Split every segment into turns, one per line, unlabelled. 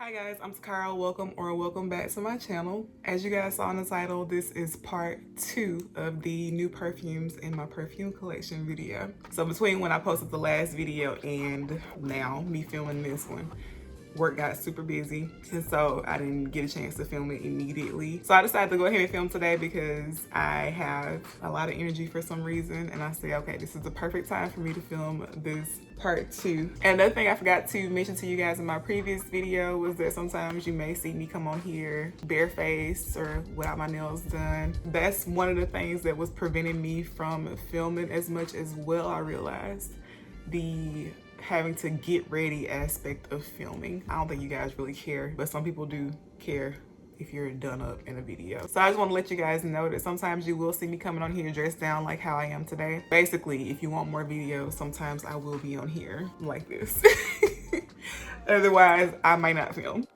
Hi guys, I'm tuh-KAH-ruh. Welcome back to my channel. As you guys saw in the title, this is part 2 of the new perfumes in my perfume collection video. So between when I posted the last video and now me filming this one, work got super busy, and so I didn't get a chance to film it immediately. So I decided to go ahead and film today because I have a lot of energy for some reason, and I said, okay, this is the perfect time for me to film this part 2. And another thing I forgot to mention to you guys in my previous video was that sometimes you may see me come on here barefaced or without my nails done. That's one of the things that was preventing me from filming as much as well. I realized the having to get ready aspect of filming. I don't think you guys really care, but some people do care if you're done up in a video. So I just want to let you guys know that sometimes you will see me coming on here dressed down like how I am today. Basically, if you want more videos, sometimes I will be on here like this. Otherwise, I might not film.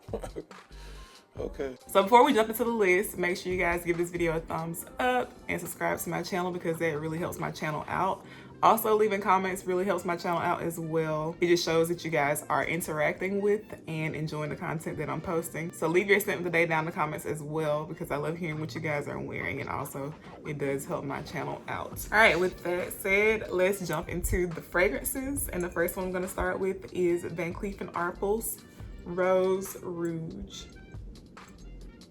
Okay.
So before we jump into the list, make sure you guys give this video a thumbs up and subscribe to my channel because that really helps my channel out. Also, leaving comments really helps my channel out as well. It just shows that you guys are interacting with and enjoying the content that I'm posting. So leave your scent of the day down in the comments as well because I love hearing what you guys are wearing, and also it does help my channel out. All right, with that said, let's jump into the fragrances. And the first one I'm gonna start with is Van Cleef & Arpels Rouge.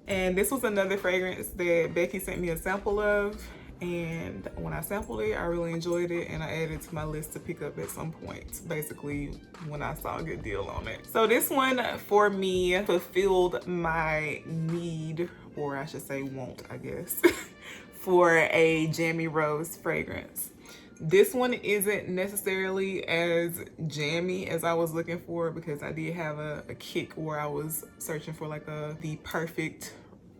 And this was another fragrance that Becky sent me a sample of. And when I sampled it, I really enjoyed it, and I added it to my list to pick up at some point, basically when I saw a good deal on it. So this one for me fulfilled my need, or I should say want, I guess, for a jammy rose fragrance. This one isn't necessarily as jammy as I was looking for because I did have a kick where I was searching for like the perfect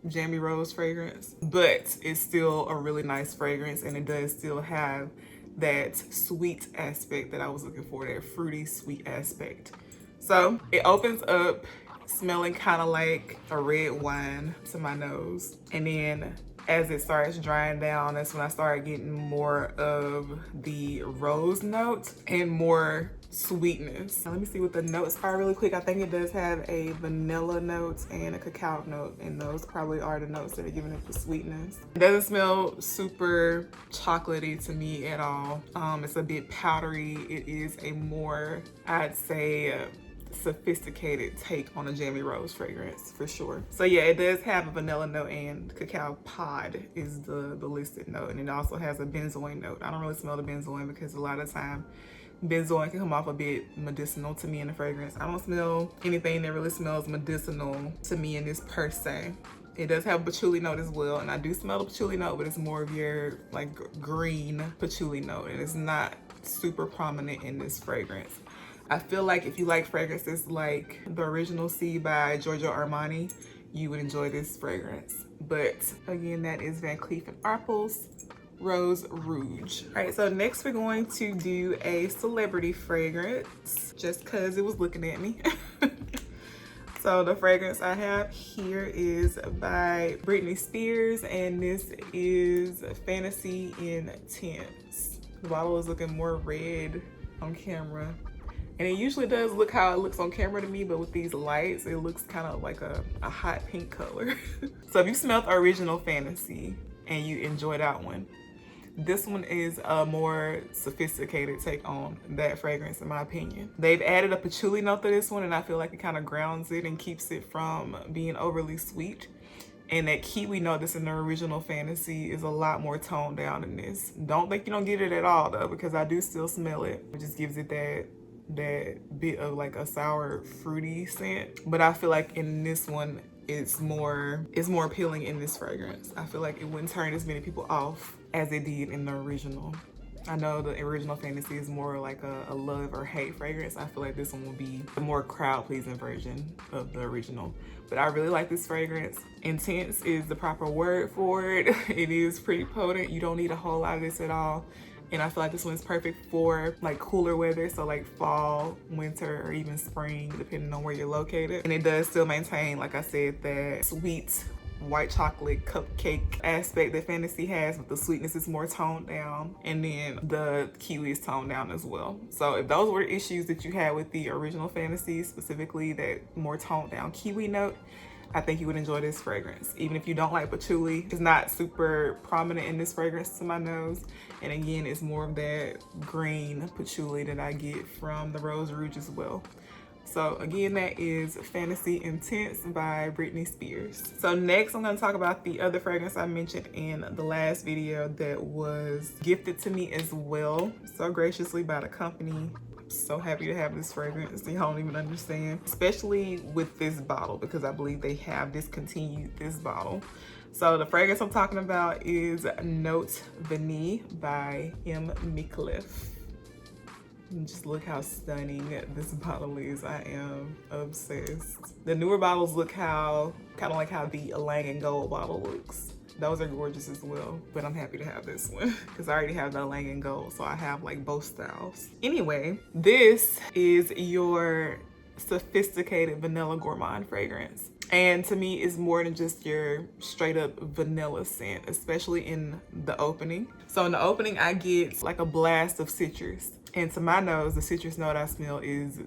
jammy rose fragrance, but it's still a really nice fragrance, and it does still have that sweet aspect that I was looking for, that fruity sweet aspect. So it opens up smelling kind of like a red wine to my nose, and then as it starts drying down, that's when I started getting more of the rose note and more sweetness. Now, let me see what the notes are really quick. I think it does have a vanilla note and a cacao note, and those probably are the notes that are giving it the sweetness. It doesn't smell super chocolatey to me at all. It's a bit powdery. It is a more, I'd say, sophisticated take on a jammy rose fragrance for sure. So yeah, it does have a vanilla note, and cacao pod is the listed note, and it also has a benzoin note. I don't really smell the benzoin because a lot of the time benzoin can come off a bit medicinal to me in the fragrance. I don't smell anything that really smells medicinal to me in this per se. It does have a patchouli note as well, and I do smell the patchouli note, but it's more of your like green patchouli note, and it's not super prominent in this fragrance. I feel like if you like fragrances like the Original C by Giorgio Armani, you would enjoy this fragrance. But again, that is Van Cleef & Arpels Rouge. All right, so next we're going to do a celebrity fragrance, just cause it was looking at me. So the fragrance I have here is by Britney Spears, and this is Fantasy Intense. The bottle is looking more red on camera, and it usually does look how it looks on camera to me, but with these lights, it looks kind of like a hot pink color. So if you smelled Original Fantasy and you enjoy that one, this one is a more sophisticated take on that fragrance in my opinion. They've added a patchouli note to this one, and I feel like it kind of grounds it and keeps it from being overly sweet. And that kiwi note that's in the Original Fantasy is a lot more toned down in this. Don't think you don't get it at all though, because I do still smell it. It just gives it that bit of like a sour fruity scent. But I feel like in this one, it's more appealing in this fragrance. I feel like it wouldn't turn as many people off as it did in the original. I know the Original Fantasy is more like a love or hate fragrance. I feel like this one will be the more crowd-pleasing version of the original. But I really like this fragrance. Intense is the proper word for it. It is pretty potent. You don't need a whole lot of this at all. And I feel like this one is perfect for like cooler weather, so like fall, winter, or even spring, depending on where you're located. And it does still maintain, like I said, that sweet white chocolate cupcake aspect that Fantasy has, but the sweetness is more toned down, and then the kiwi is toned down as well. So if those were the issues that you had with the original Fantasy, specifically that more toned down kiwi note, I think you would enjoy this fragrance. Even if you don't like patchouli, it's not super prominent in this fragrance to my nose. And again, it's more of that green patchouli that I get from the Rose Rouge as well. So again, that is Fantasy Intense by Britney Spears. So next, I'm gonna talk about the other fragrance I mentioned in the last video that was gifted to me as well, so graciously by the company. So happy to have this fragrance. You don't even understand, especially with this bottle, because I believe they have discontinued this bottle. So the fragrance I'm talking about is Note Vanille by M. Cleef. Just look how stunning this bottle is. I am obsessed. The newer bottles look kind of like how the Lang & Gold bottle looks. Those are gorgeous as well, but I'm happy to have this one because I already have the Lang & Gold, so I have like both styles. Anyway, this is your sophisticated vanilla gourmand fragrance. And to me, it's more than just your straight up vanilla scent, especially in the opening. So in the opening, I get like a blast of citrus. And to my nose, the citrus note I smell is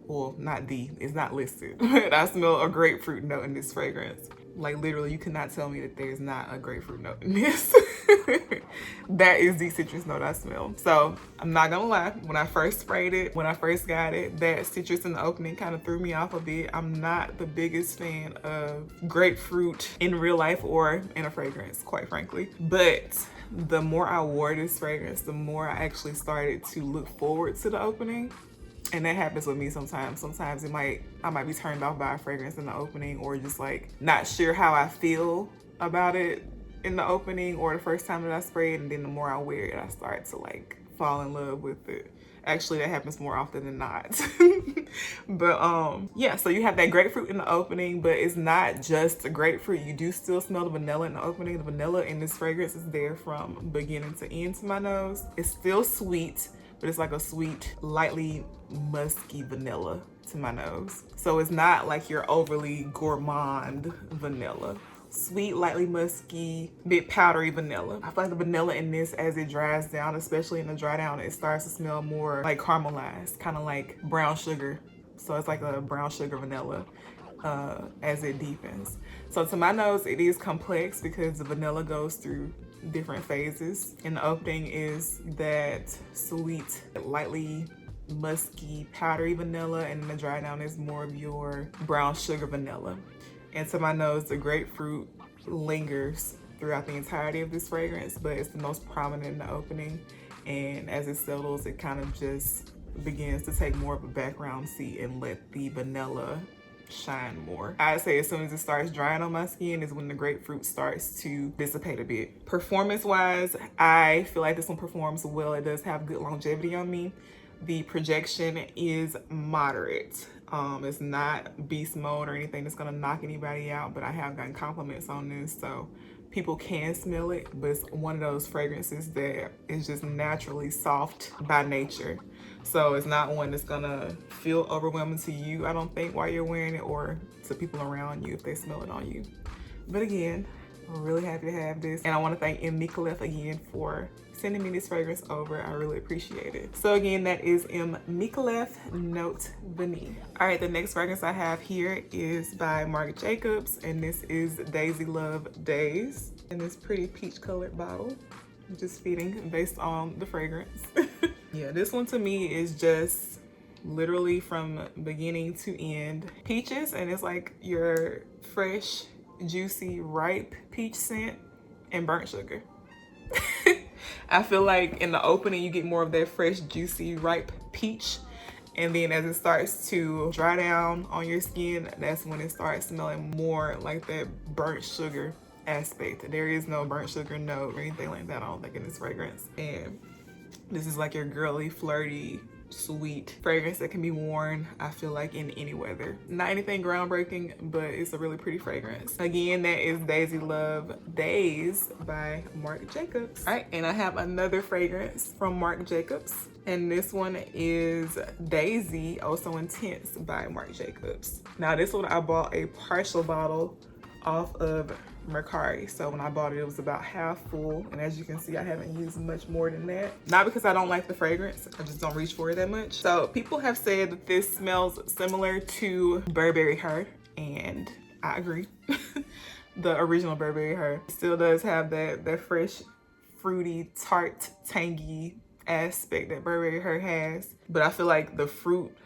it's not listed, but I smell a grapefruit note in this fragrance. Like literally, you cannot tell me that there's not a grapefruit note in this. That is the citrus note I smell. So I'm not gonna lie, when I first sprayed it, when I first got it, that citrus in the opening kind of threw me off a bit. I'm not the biggest fan of grapefruit in real life or in a fragrance, quite frankly. But the more I wore this fragrance, the more I actually started to look forward to the opening. And that happens with me sometimes. Sometimes I might be turned off by a fragrance in the opening, or just like not sure how I feel about it in the opening or the first time that I spray it, and then the more I wear it, I start to like fall in love with it. Actually, that happens more often than not. But yeah, so you have that grapefruit in the opening, but it's not just the grapefruit. You do still smell the vanilla in the opening. The vanilla in this fragrance is there from beginning to end to my nose. It's still sweet, but it's like a sweet, lightly musky vanilla to my nose. So it's not like your overly gourmand vanilla. Sweet, lightly musky, bit powdery vanilla. I feel like the vanilla in this, as it dries down, especially in the dry down, it starts to smell more like caramelized, kind of like brown sugar. So it's like a brown sugar vanilla as it deepens. So to my nose, it is complex because the vanilla goes through different phases. And the opening is that sweet, lightly musky, powdery vanilla, and then the dry down is more of your brown sugar vanilla. And to my nose, the grapefruit lingers throughout the entirety of this fragrance, but it's the most prominent in the opening. And as it settles, it kind of just begins to take more of a background seat and let the vanilla shine more. I'd say as soon as it starts drying on my skin is when the grapefruit starts to dissipate a bit. Performance wise, I feel like this one performs well. It does have good longevity on me. The projection is moderate. It's not beast mode or anything that's gonna knock anybody out, but I have gotten compliments on this, so people can smell it. But it's one of those fragrances that is just naturally soft by nature. So it's not one that's gonna feel overwhelming to you, I don't think, while you're wearing it, or to people around you if they smell it on you. But again, I'm really happy to have this. And I wanna thank M. Cleef again for sending me this fragrance over. I really appreciate it. So again, that is M. Cleef Note Vanille. All right, the next fragrance I have here is by Marc Jacobs, and this is Daisy Love Days in this pretty peach colored bottle, just fitting based on the fragrance. Yeah, this one to me is just literally from beginning to end peaches, and it's like your fresh, juicy, ripe peach scent and burnt sugar. I feel like in the opening you get more of that fresh, juicy, ripe peach, and then as it starts to dry down on your skin, that's when it starts smelling more like that burnt sugar aspect. There is no burnt sugar note or anything like that, I don't think, in this fragrance. And this is like your girly, flirty, sweet fragrance that can be worn, I feel like, in any weather. Not anything groundbreaking, but it's a really pretty fragrance. Again, that is Daisy Love Days by Marc Jacobs. All right, and I have another fragrance from Marc Jacobs, and this one is Daisy, Also Intense by Marc Jacobs. Now this one I bought a partial bottle off of Mercari. So when I bought it, it was about half full, and as you can see, I haven't used much more than that. Not because I don't like the fragrance, I just don't reach for it that much. So people have said that this smells similar to Burberry Her, and I agree. The original Burberry Her still does have that fresh, fruity, tart, tangy aspect that Burberry Her has, but I feel like the fruit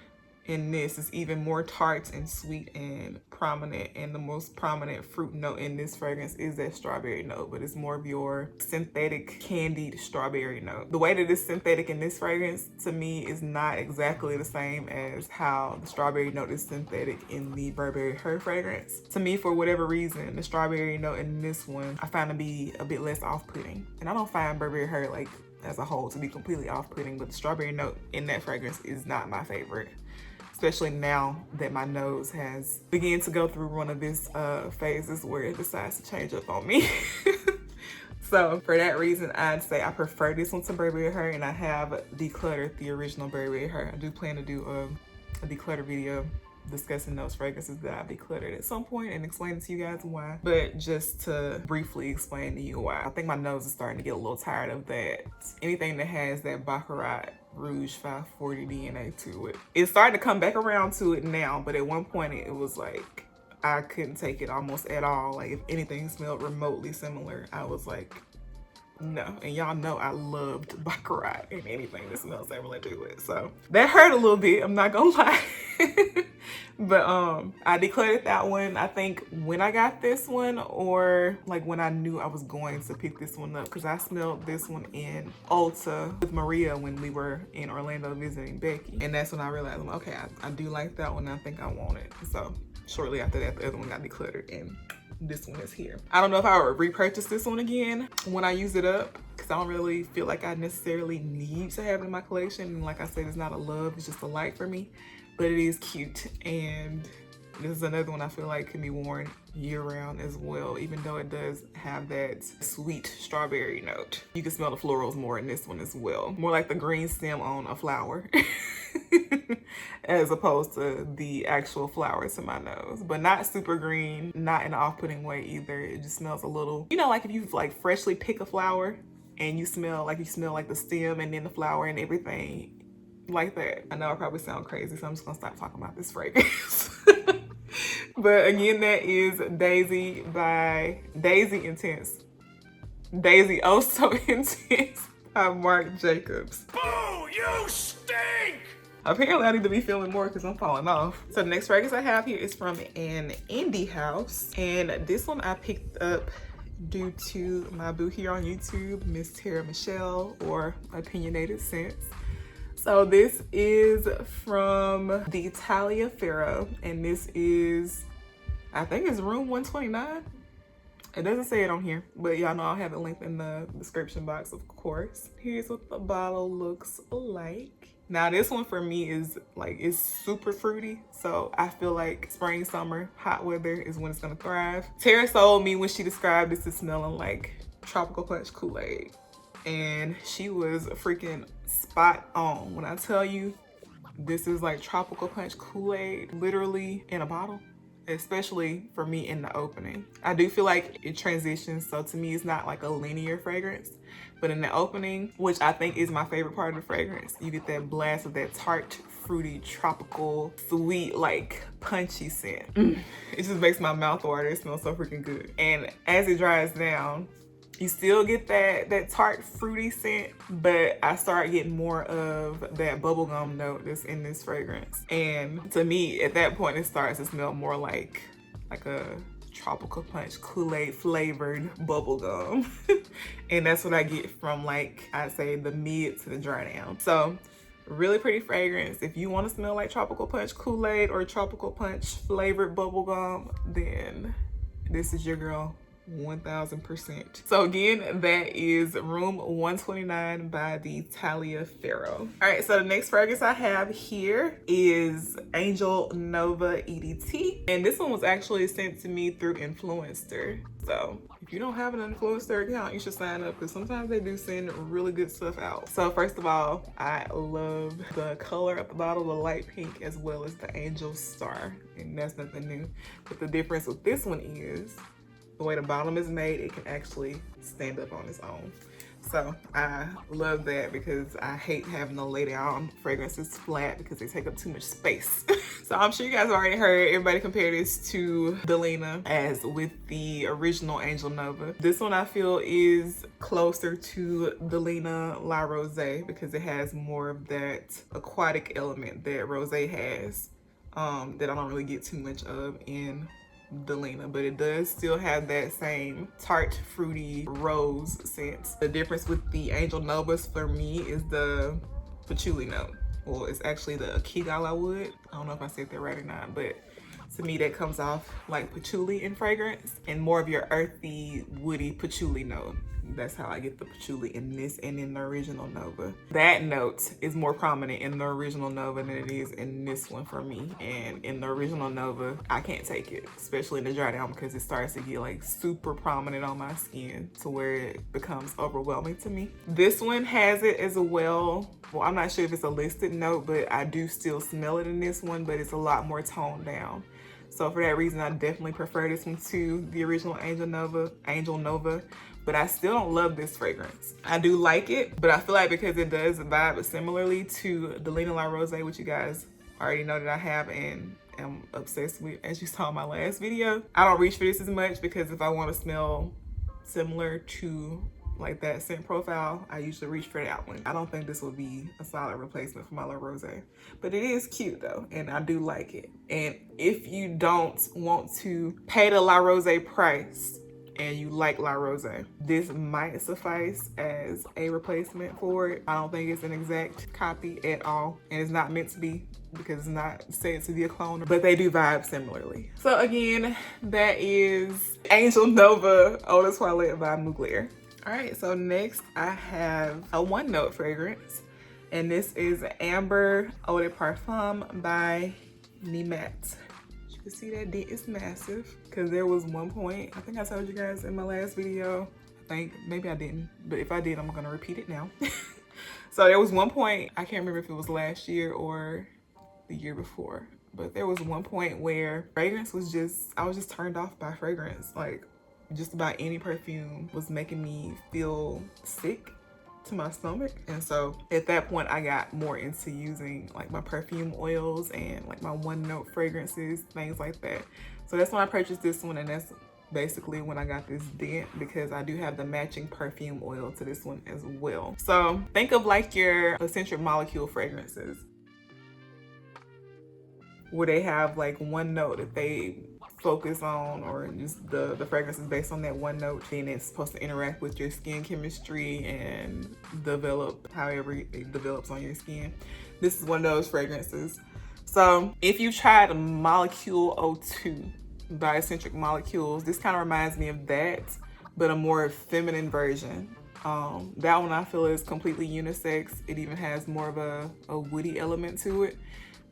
in this is even more tart and sweet and prominent, and the most prominent fruit note in this fragrance is that strawberry note, but it's more of your synthetic candied strawberry note. The way that it's synthetic in this fragrance to me is not exactly the same as how the strawberry note is synthetic in the Burberry Her fragrance. To me, for whatever reason, the strawberry note in this one I find to be a bit less off-putting, and I don't find Burberry Her like as a whole to be completely off-putting, but the strawberry note in that fragrance is not my favorite, especially now that my nose has begun to go through one of its phases where it decides to change up on me. So for that reason, I'd say I prefer this one to Burberry Her, and I have decluttered the original Burberry Her. I do plan to do a declutter video discussing those fragrances that I decluttered at some point and explaining to you guys why. But just to briefly explain to you why, I think my nose is starting to get a little tired of that. Anything that has that Baccarat Rouge 540 DNA to it. It's starting to come back around to it now, but at one point it was like I couldn't take it almost at all. Like if anything smelled remotely similar, I was like, no. And y'all know I loved Baccarat and anything that smells similar to it. So that hurt a little bit, I'm not gonna lie. But I decluttered that one, I think when I got this one, or like when I knew I was going to pick this one up, because I smelled this one in Ulta with Maria when we were in Orlando visiting Becky. And that's when I realized, okay, I do like that one. I think I want it. So shortly after that, the other one got decluttered and this one is here. I don't know if I would repurchase this one again when I use it up, because I don't really feel like I necessarily need to have it in my collection. And like I said, it's not a love, it's just a like for me. But it is cute, and this is another one I feel like can be worn year-round as well, even though it does have that sweet strawberry note. You can smell the florals more in this one as well. More like the green stem on a flower as opposed to the actual flowers to my nose. But not super green, not in an off-putting way either. It just smells a little, you know, like if you've like freshly picked a flower and you smell like the stem and then the flower and everything. Like that. I know I probably sound crazy, so I'm just gonna stop talking about this fragrance. But again, that is Daisy by Daisy Intense. Daisy Oh So Intense by Marc Jacobs.
Boo! You stink!
Apparently I need to be filming more because I'm falling off. So the next fragrance I have here is from an indie house, and this one I picked up due to my boo here on YouTube, Miss Tara Michelle, or Opinionated Scents. So this is from the Talia Farrow, and this is, I think it's room 129. It doesn't say it on here, but y'all know I'll have it linked in the description box, of course. Here's what the bottle looks like. Now this one for me is like, it's super fruity. So I feel like spring, summer, hot weather is when it's gonna thrive. Tara sold me when she described this as smelling like tropical punch Kool-Aid. And she was freaking spot on. When I tell you this is like tropical punch Kool-Aid, literally in a bottle, especially for me in the opening. I do feel like it transitions, so to me it's not like a linear fragrance, but in the opening, which I think is my favorite part of the fragrance, you get that blast of that tart, fruity, tropical, sweet, like punchy scent. It just makes my mouth water. It smells so freaking good. And as it dries down, you still get that tart, fruity scent, but I start getting more of that bubblegum note that's in this fragrance. And to me, at that point, it starts to smell more like a tropical punch Kool-Aid flavored bubblegum. And that's what I get from, like, I'd say the mid to the dry down. So really pretty fragrance. If you want to smell like tropical punch Kool-Aid or tropical punch flavored bubblegum, then this is your girl. 1000%. So again, that is Room 129 by the Talia Farrow. All right, so the next fragrance I have here is Angel Nova EDT. And this one was actually sent to me through Influencer. So if you don't have an Influencer account, you should sign up because sometimes they do send really good stuff out. So first of all, I love the color of the bottle, the light pink, as well as the angel star. And that's nothing new. But the difference with this one is the way the bottom is made, it can actually stand up on its own. So I love that because I hate having to lay down fragrances flat because they take up too much space. So I'm sure you guys have already heard everybody compare this to Delina as with the original Angel Nova. This one I feel is closer to Delina La Rose because it has more of that aquatic element that Rose has that I don't really get too much of in Delina, but it does still have that same tart, fruity rose scent. The difference with the Angel Novas for me is the patchouli note. Well, it's actually the Kigala wood. I don't know if I said that right or not, but to me that comes off like patchouli in fragrance and more of your earthy, woody patchouli note. That's how I get the patchouli in this and in the original Nova. That note is more prominent in the original Nova than it is in this one for me. And in the original Nova, I can't take it, especially in the dry down because it starts to get like super prominent on my skin to where it becomes overwhelming to me. This one has it as well. Well, I'm not sure if it's a listed note, but I do still smell it in this one, but it's a lot more toned down. So for that reason, I definitely prefer this one to the original Angel Nova. But I still don't love this fragrance. I do like it, but I feel like because it does vibe similarly to Delina La Rose, which you guys already know that I have and am obsessed with, as you saw in my last video, I don't reach for this as much because if I want to smell similar to like that scent profile, I usually reach for that one. I don't think this will be a solid replacement for my La Rose, but it is cute though, and I do like it. And if you don't want to pay the La Rose price, and you like La Rose, this might suffice as a replacement for it. I don't think it's an exact copy at all, and it's not meant to be because it's not said to be a clone, but they do vibe similarly. So again, that is Angel Nova Eau de Toilette by Mugler. All right, so next I have a one note fragrance, and this is Amber Eau de Parfum by Nimet. You can see that dent is massive because there was one point, I think I told you guys in my last video, I think maybe I didn't, but if I did, I'm gonna repeat it now. So there was one point, I can't remember if it was last year or the year before, but there was one point where fragrance was just, I was just turned off by fragrance. Like just about any perfume was making me feel sick to my stomach. And so at that point I got more into using like my perfume oils and like my one note fragrances, things like that. So that's when I purchased this one, and that's basically when I got this dent because I do have the matching perfume oil to this one as well. So think of like your eccentric molecule fragrances where they have like one note that they focus on, or just the fragrance is based on that one note, then it's supposed to interact with your skin chemistry and develop however it develops on your skin. This is one of those fragrances. So if you tried Molecule 02 by Eccentric Molecules, this kind of reminds me of that, but a more feminine version. That one I feel is completely unisex. It even has more of a woody element to it.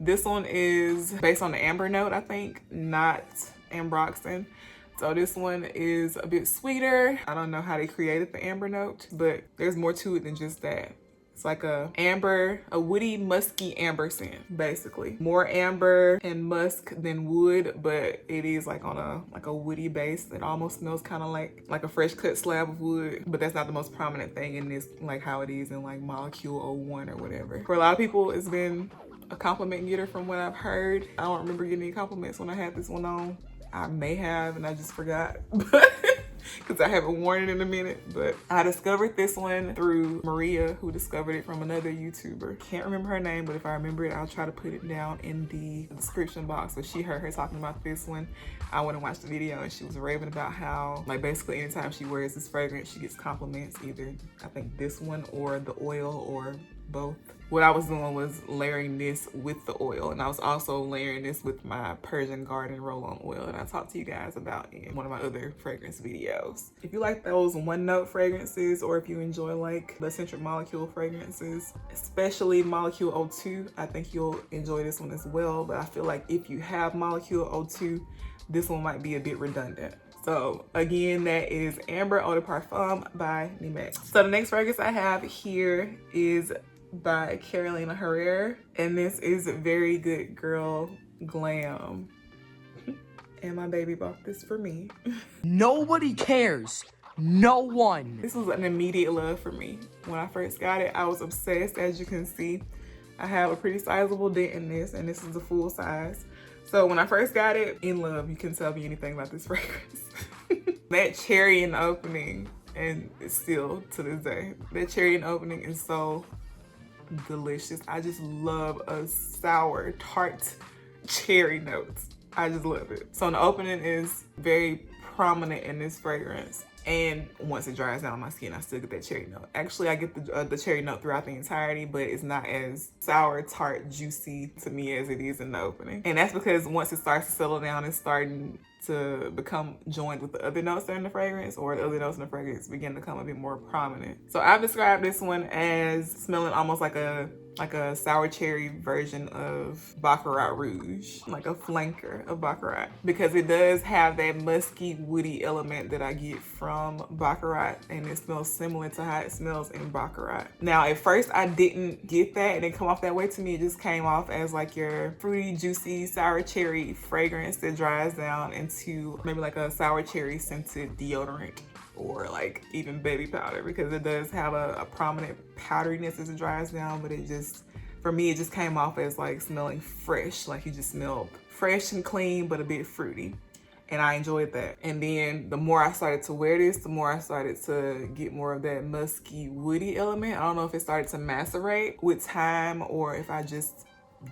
This one is based on the amber note, I think, not ambroxan. So this one is a bit sweeter. I don't know how they created the amber note, but there's more to it than just that. It's like a woody, musky amber scent, basically. More amber and musk than wood, but it is like on a woody base that almost smells kind of like a fresh cut slab of wood, but that's not the most prominent thing in this, like how it is in like Molecule 01 or whatever. For a lot of people, it's been a compliment getter from what I've heard. I don't remember getting any compliments when I had this one on. I may have, and I just forgot, but because I haven't worn it in a minute. But I discovered this one through Maria, who discovered it from another YouTuber. Can't remember her name, but if I remember it, I'll try to put it down in the description box. But she heard her talking about this one. I went and watched the video, and she was raving about how, like, basically anytime she wears this fragrance, she gets compliments, either I think this one or the oil or both. What I was doing was layering this with the oil, and I was also layering this with my Persian Garden roll-on oil, and I talked to you guys about in one of my other fragrance videos. If you like those one-note fragrances, or if you enjoy like the Centric Molecule fragrances, especially Molecule 02, I think you'll enjoy this one as well. But I feel like if you have Molecule 02, this one might be a bit redundant. So again, that is Amber Eau de Parfum by Nimex. So the next fragrance I have here is by Carolina Herrera, and this is Very Good Girl Glam. And my baby bought this for me.
Nobody cares. No one.
This was an immediate love for me. When I first got it, I was obsessed. As you can see, I have a pretty sizable dent in this, and this is a full size. So when I first got it, in love. You couldn't tell me anything about this fragrance. That cherry in the opening, and it's still to this day, that cherry in the opening is so delicious. I just love a sour, tart cherry notes. I just love it. So the opening is very prominent in this fragrance. And once it dries down on my skin, I still get that cherry note. Actually, I get the cherry note throughout the entirety, but it's not as sour, tart, juicy to me as it is in the opening. And that's because once it starts to settle down, it's starting to become joined with the other notes that are in the fragrance, or the other notes in the fragrance begin to become a bit more prominent. So I've described this one as smelling almost like a sour cherry version of Baccarat Rouge, like a flanker of Baccarat, because it does have that musky, woody element that I get from Baccarat, and it smells similar to how it smells in Baccarat. Now, at first I didn't get that. It didn't come off that way to me. It just came off as like your fruity, juicy, sour cherry fragrance that dries down into maybe like a sour cherry scented deodorant, or like even baby powder, because it does have a prominent powderiness as it dries down. But it just, for me, it just came off as like smelling fresh, like you just smelled fresh and clean but a bit fruity, and I enjoyed that. And then the more I started to wear this, the more I started to get more of that musky, woody element. I don't know if it started to macerate with time or if I just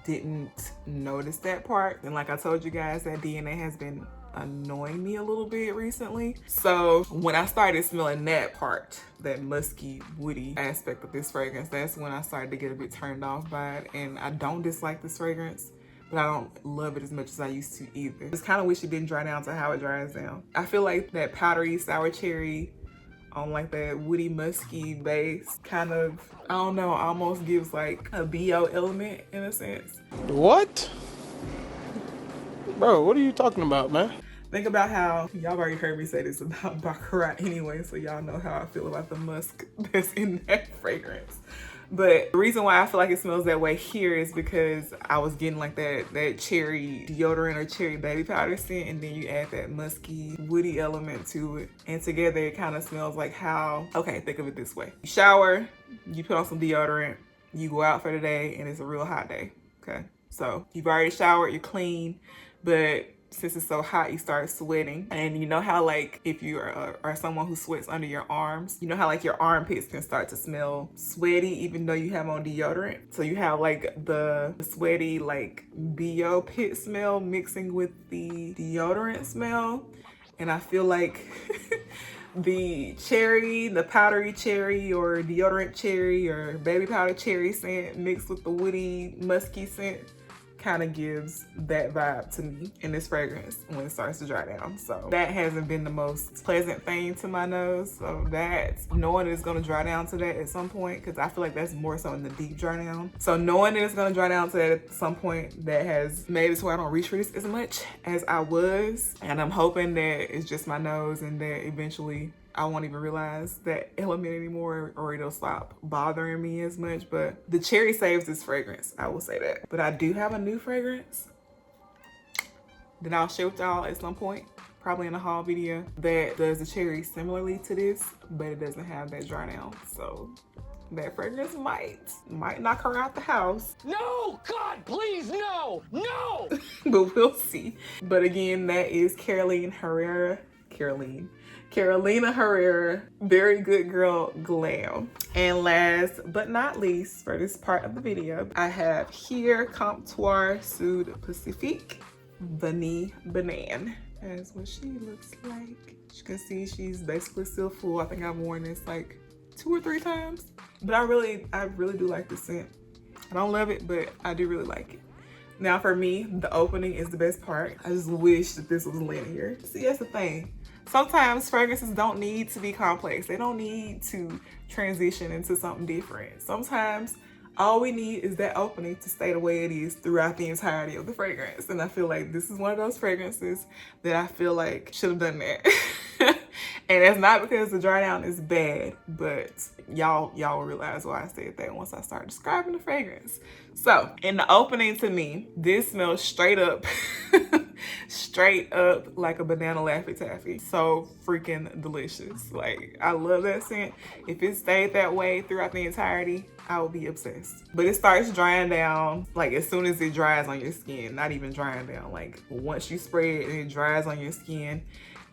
didn't notice that part. And like I told you guys, that DNA has been annoying me a little bit recently. So when I started smelling that part, that musky, woody aspect of this fragrance, that's when I started to get a bit turned off by it. And I don't dislike this fragrance, but I don't love it as much as I used to either. Just kind of wish it didn't dry down to how it dries down. I feel like that powdery sour cherry on like that woody, musky base kind of, I don't know, almost gives like a BO element in a sense.
What? Bro, what are you talking about, man?
Think about how, y'all already heard me say this about Baccarat anyway, so y'all know how I feel about the musk that's in that fragrance. But the reason why I feel like it smells that way here is because I was getting like that cherry deodorant or cherry baby powder scent, and then you add that musky, woody element to it. And together it kind of smells like how, okay, think of it this way. You shower, you put on some deodorant, you go out for the day, and it's a real hot day, okay? So you've already showered, you're clean, but since it's so hot, you start sweating. And you know how like if you are someone who sweats under your arms, you know how like your armpits can start to smell sweaty even though you have on deodorant. So you have like the sweaty like BO pit smell mixing with the deodorant smell. And I feel like the cherry, the powdery cherry or deodorant cherry or baby powder cherry scent mixed with the woody musky scent kind of gives that vibe to me in this fragrance when it starts to dry down. So that hasn't been the most pleasant thing to my nose. So that's knowing it's going to dry down to that at some point, because I feel like that's more so in the deep dry down. So knowing that it's going to dry down to that at some point, that has made it to where I don't reach for this as much as I was. And I'm hoping that it's just my nose and that eventually I won't even realize that element anymore, or it'll stop bothering me as much. But the cherry saves this fragrance, I will say that. But I do have a new fragrance that I'll share with y'all at some point, probably in a haul video, that does the cherry similarly to this, but it doesn't have that dry down. So that fragrance might knock her out the house.
No, God, please, no, no.
But we'll see. But again, that is Carolina Herrera, Very Good Girl Glam. And last but not least, for this part of the video, I have here Comptoir Sud Pacifique Vanille Banane. That's what she looks like. As you can see, she's basically still full. I think I've worn this like 2 or 3 times. But I really do like the scent. I don't love it, but I do really like it. Now for me, the opening is the best part. I just wish that this was linear. See, that's the thing. Sometimes fragrances don't need to be complex. They don't need to transition into something different. Sometimes all we need is that opening to stay the way it is throughout the entirety of the fragrance. And I feel like this is one of those fragrances that I feel like should have done that. And it's not because the dry down is bad, but y'all will realize why I said that once I start describing the fragrance. So in the opening, to me, this smells straight up like a banana Laffy Taffy. So freaking delicious. Like, I love that scent. If it stayed that way throughout the entirety, I would be obsessed. But it starts drying down like as soon as it dries on your skin. Not even drying down, like once you spray it and it dries on your skin,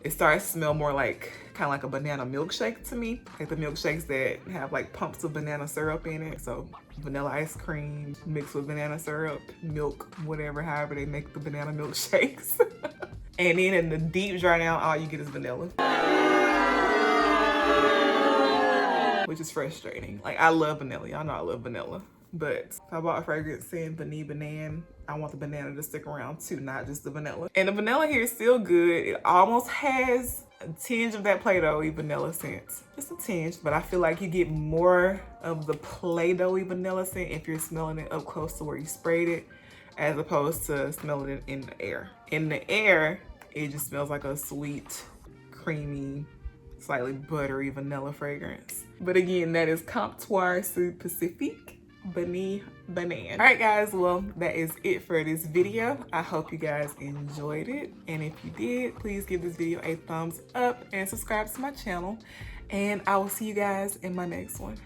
it starts to smell more like kind of like a banana milkshake to me. Like the milkshakes that have like pumps of banana syrup in it. So vanilla ice cream mixed with banana syrup, milk, whatever, however they make the banana milkshakes. And then in the deep dry down, all you get is vanilla. Which is frustrating. Like, I love vanilla. Y'all know I love vanilla. But if I bought a fragrance saying vanilla banana, I want the banana to stick around too, not just the vanilla. And the vanilla here is still good. It almost has a tinge of that Play-Doh-y vanilla scent. Just a tinge, but I feel like you get more of the Play-Doh-y vanilla scent if you're smelling it up close to where you sprayed it, as opposed to smelling it in the air. In the air, it just smells like a sweet, creamy, slightly buttery vanilla fragrance. But again, that is Comptoir Sud Pacifique Banana. All right, guys, well, that is it for this video. I hope you guys enjoyed it. And if you did, please give this video a thumbs up and subscribe to my channel. And I will see you guys in my next one.